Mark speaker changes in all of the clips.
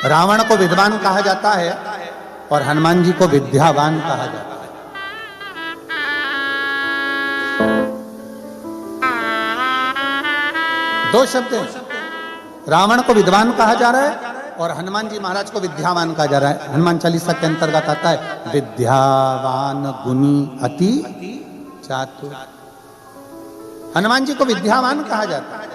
Speaker 1: रावण को विद्वान कहा जाता है और हनुमान जी को विद्यावान कहा जाता है। दो शब्द हैं, रावण को विद्वान कहा जा रहा है और हनुमान जी महाराज को विद्यावान कहा जा रहा है। हनुमान चालीसा के अंतर्गत आता है विद्यावान गुणी अति चातुर। हनुमान जी को विद्यावान कहा जाता है,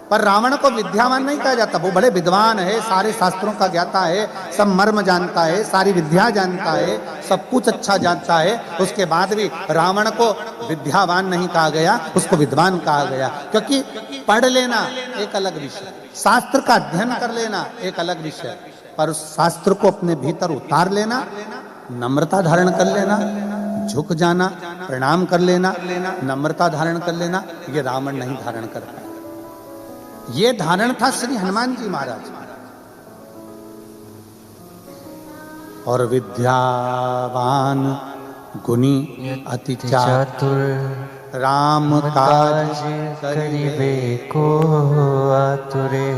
Speaker 1: पर रावण को विद्यावान नहीं कहा जाता। वो बड़े विद्वान है, सारे शास्त्रों का ज्ञाता है, सब मर्म जानता है, सारी विद्या जानता है, सब कुछ अच्छा जानता है। उसके बाद भी रावण को विद्यावान नहीं कहा गया, उसको विद्वान कहा गया। क्योंकि पढ़ लेना एक अलग विषय, शास्त्र का अध्ययन कर लेना एक अलग विषय, पर उस शास्त्र को अपने भीतर उतार लेना, नम्रता धारण कर लेना, झुक जाना, प्रणाम कर लेना, नम्रता धारण कर लेना, ये रावण नहीं धारण कर पाया। ये धारण था श्री हनुमान जी महाराज। और विद्यावान गुणी अति चातुर, राम काज करिबे को आतुरे।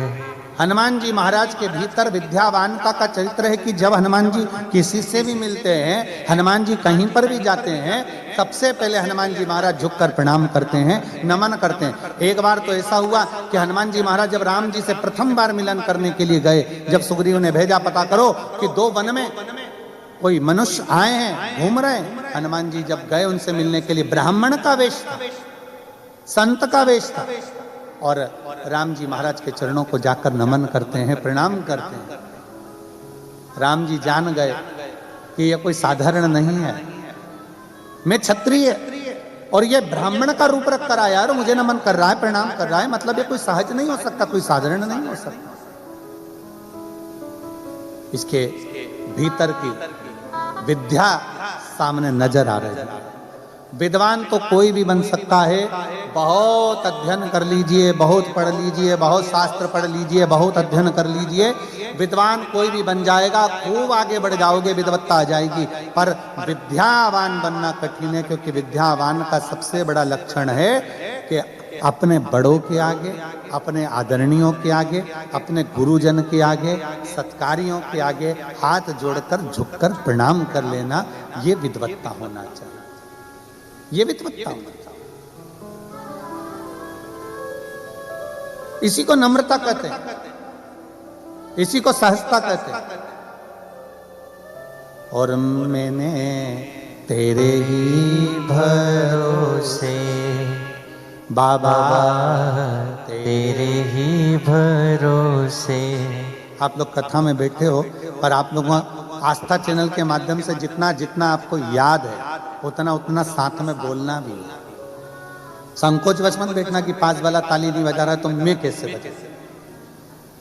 Speaker 1: हनुमान जी महाराज के भीतर विद्यावानता का चरित्र है कि जब हनुमान जी किसी से भी मिलते हैं, हनुमान जी कहीं पर भी जाते हैं, सबसे पहले हनुमान जी महाराज झुककर प्रणाम करते हैं, नमन करते हैं। एक बार तो ऐसा हुआ कि हनुमान जी महाराज जब राम जी से प्रथम बार मिलन करने के लिए गए, जब सुग्रीव ने भेजा पता करो कि 2 वन में कोई मनुष्य आए हैं, घूम रहे हैं, हनुमान जी जब गए उनसे मिलने के लिए, ब्राह्मण का वेश था, संत का वेश था, और राम जी महाराज के चरणों को जाकर नमन करते हैं, प्रणाम करते हैं। राम जी जान गए कि यह कोई साधारण नहीं है, मैं क्षत्रिय और ये ब्राह्मण का रूप रख कर आया और मुझे नमन कर रहा है, प्रणाम कर रहा है, मतलब ये कोई सहज नहीं हो सकता, कोई साधारण नहीं हो सकता। इसके भीतर की विद्या सामने नजर आ रही है। विद्वान तो कोई भी बन सकता है, बहुत अध्ययन कर लीजिए, बहुत पढ़ लीजिए, बहुत शास्त्र पढ़ लीजिए, बहुत अध्ययन कर लीजिए, विद्वान कोई भी बन जाएगा, खूब आगे बढ़ जाओगे, विद्वत्ता आ जाएगी। पर विद्यावान बनना कठिन है, क्योंकि विद्यावान का सबसे बड़ा लक्षण है कि अपने बड़ों के आगे, अपने आदरणीयों के आगे, अपने गुरुजन के आगे, सत्कारियों के आगे हाथ जोड़कर झुककर प्रणाम कर लेना, ये विद्वत्ता होना चाहिए, ये विद्वत्ता होना चाहिए। इसी को नम्रता कहते हैं, इसी को सहजता कहते हैं। और मैंने तेरे ही भरोसे बाबा, तेरे ही भरोसे। आप लोग कथा में बैठे हो, पर आप लोगों आस्था चैनल के माध्यम से जितना जितना आपको याद है उतना उतना साथ में बोलना भी है। संकोच वश मत बैठना कि पास वाला ताली नहीं बजा रहा है तो मैं कैसे बजा।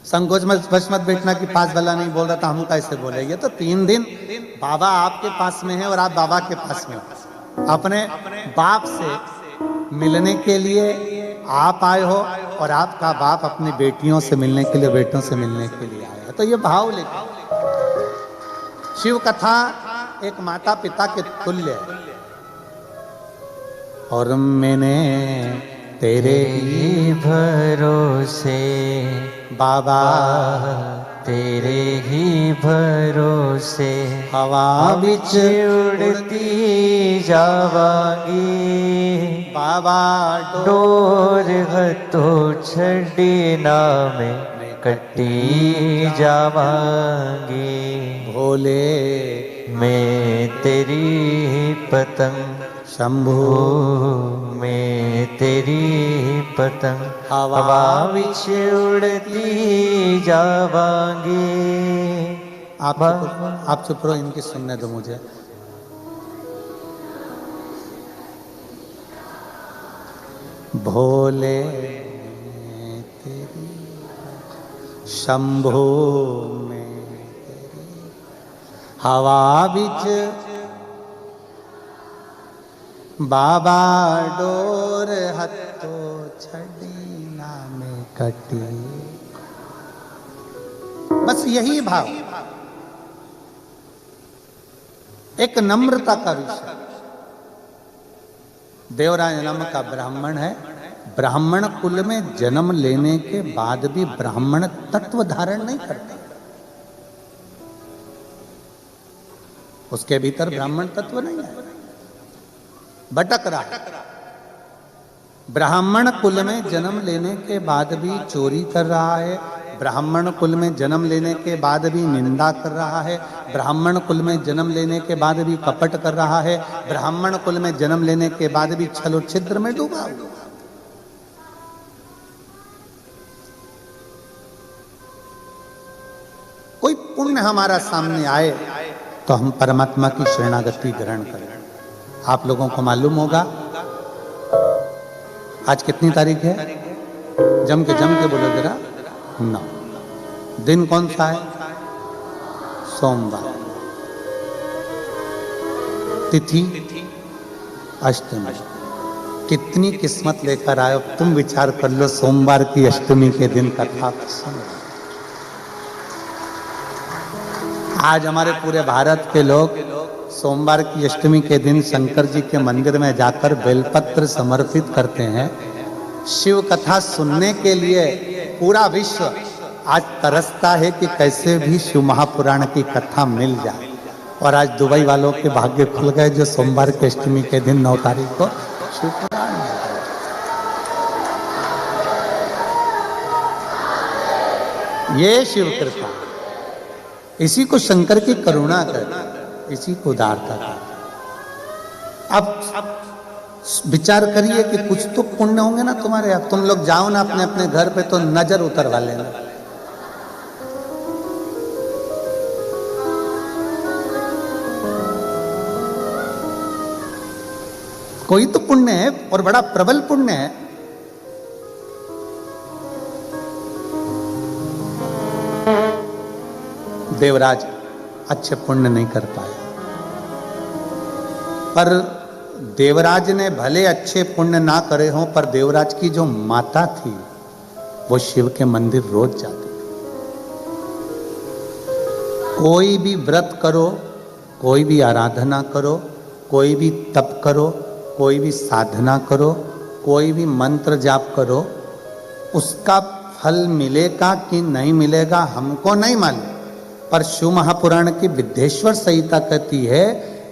Speaker 1: संकोच वश मत बैठना कि पास वाला नहीं बोल रहा था हम कैसे बोले। ये तो 3 दिन बाबा आपके पास में है और आप बाबा के पास में हो। अपने बाप से मिलने के लिए आप आए हो और आपका बाप अपनी बेटियों से मिलने के लिए, बेटों से मिलने के लिए आया है। तो ये भाव लेकर शिव कथा एक माता पिता के तुल्य है। और मैंने तेरे ही भरोसे बाबा, तेरे ही भरोसे हवा बिच उड़ती जावांगी बाबा, डोर हथो छड़ी ना में कटी जावांगी। भोले मैं तेरी पतंग, शंभू मैं तेरी पतंग, हवा विच उड़ती जावांगी। आप चुप रहो, इनकी सुनने दो मुझे। भोले तेरी, शंभू में तेरी, हवा बिच बाबा, डोर हथो छड़ी ना में कटी। बस यही भाव, एक नम्रता का विषय। देवराय नाम का ब्राह्मण है, ब्राह्मण कुल में जन्म लेने के बाद भी ब्राह्मण तत्व धारण नहीं करते। उसके भीतर ब्राह्मण तत्व नहीं है, भटक रहा है। ब्राह्मण कुल में जन्म लेने के बाद भी चोरी कर रहा है, ब्राह्मण कुल में जन्म लेने के बाद भी निंदा कर रहा है, ब्राह्मण कुल में जन्म लेने के बाद भी कपट कर रहा है, ब्राह्मण कुल में जन्म लेने के बाद भी छल और छिद्र में डूबा हुआ। कोई पुण्य हमारा सामने आए तो हम परमात्मा की शरणागति ग्रहण करें। आप लोगों को मालूम होगा आज कितनी तारीख है? जम के बोलो जरा। 9। दिन कौन सा है? सोमवार। तिथि अष्टमी। कितनी किस्मत लेकर आए, तुम विचार कर लो। सोमवार की अष्टमी के दिन कथा सुनो। आज हमारे पूरे भारत के लोग सोमवार की अष्टमी के दिन शंकर जी के मंदिर में जाकर बेलपत्र समर्पित करते हैं। शिव कथा सुनने के लिए पूरा विश्व आज तरसता है कि कैसे भी शिव महापुराण की कथा मिल जाए। और आज दुबई वालों के भाग्य खुल गए जो सोमवार की अष्टमी के दिन 9 तारीख को शिव पुराण मिल गए। ये शिव कृपा, इसी को शंकर की करुणा कर, इसी को उदारता कर। अब विचार करिए कि कुछ तो पुण्य होंगे ना तुम्हारे। अब तुम लोग जाओ ना अपने अपने घर पे तो नजर उतरवा लेना। कोई तो पुण्य है और बड़ा प्रबल पुण्य है। देवराज अच्छे पुण्य नहीं कर पाए, पर देवराज ने भले अच्छे पुण्य ना करे हों, पर देवराज की जो माता थी वो शिव के मंदिर रोज जाती थी। कोई भी व्रत करो, कोई भी आराधना करो, कोई भी तप करो, कोई भी साधना करो, कोई भी मंत्र जाप करो, उसका फल मिलेगा कि नहीं मिलेगा हमको नहीं मालूम। पर शिव महापुराण की विद्येश्वर संहिता कहती है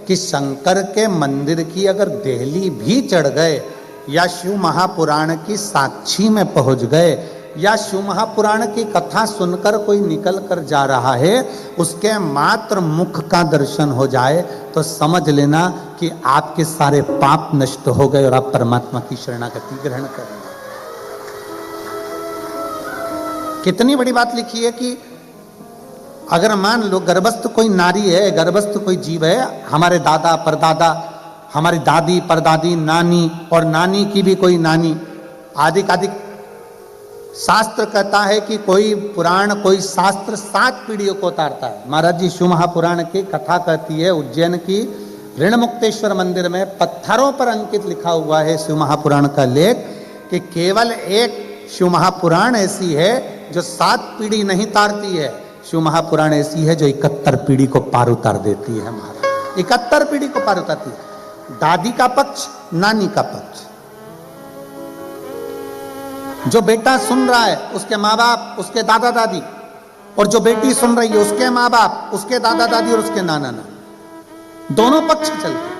Speaker 1: कि शंकर के मंदिर की अगर देहली भी चढ़ गए, या शिव महापुराण की साक्षी में पहुंच गए, या शिव महापुराण की कथा सुनकर कोई निकल कर जा रहा है, उसके मात्र मुख का दर्शन हो जाए तो समझ लेना कि आपके सारे पाप नष्ट हो गए और आप परमात्मा की शरणागति ग्रहण करेंगे। कितनी बड़ी बात लिखी है कि अगर मान लो गर्भस्थ कोई नारी है, गर्भस्थ कोई जीव है, हमारे दादा परदादा, हमारी दादी परदादी, नानी और नानी की भी कोई नानी, आदि आदि, शास्त्र कहता है कि कोई पुराण कोई शास्त्र 7 पीढ़ियों को उतारता है। महाराज जी शिव महापुराण की कथा कहती है, उज्जैन की ऋणमुक्तेश्वर मंदिर में पत्थरों पर अंकित लिखा हुआ है शिव महापुराण का लेख, कि केवल एक शिव महापुराण ऐसी है जो 7 पीढ़ी नहीं तारती है। शिव महापुराण ऐसी है जो 71 पीढ़ी को पार उतार देती है। महाराज 71 पीढ़ी को पार उतारती है। दादी का पक्ष, नानी का पक्ष, जो बेटा सुन रहा है उसके माँ बाप, उसके दादा दादी, और जो बेटी सुन रही है उसके माँ बाप, उसके दादा दादी और उसके नाना नानी, दोनों पक्ष चलते।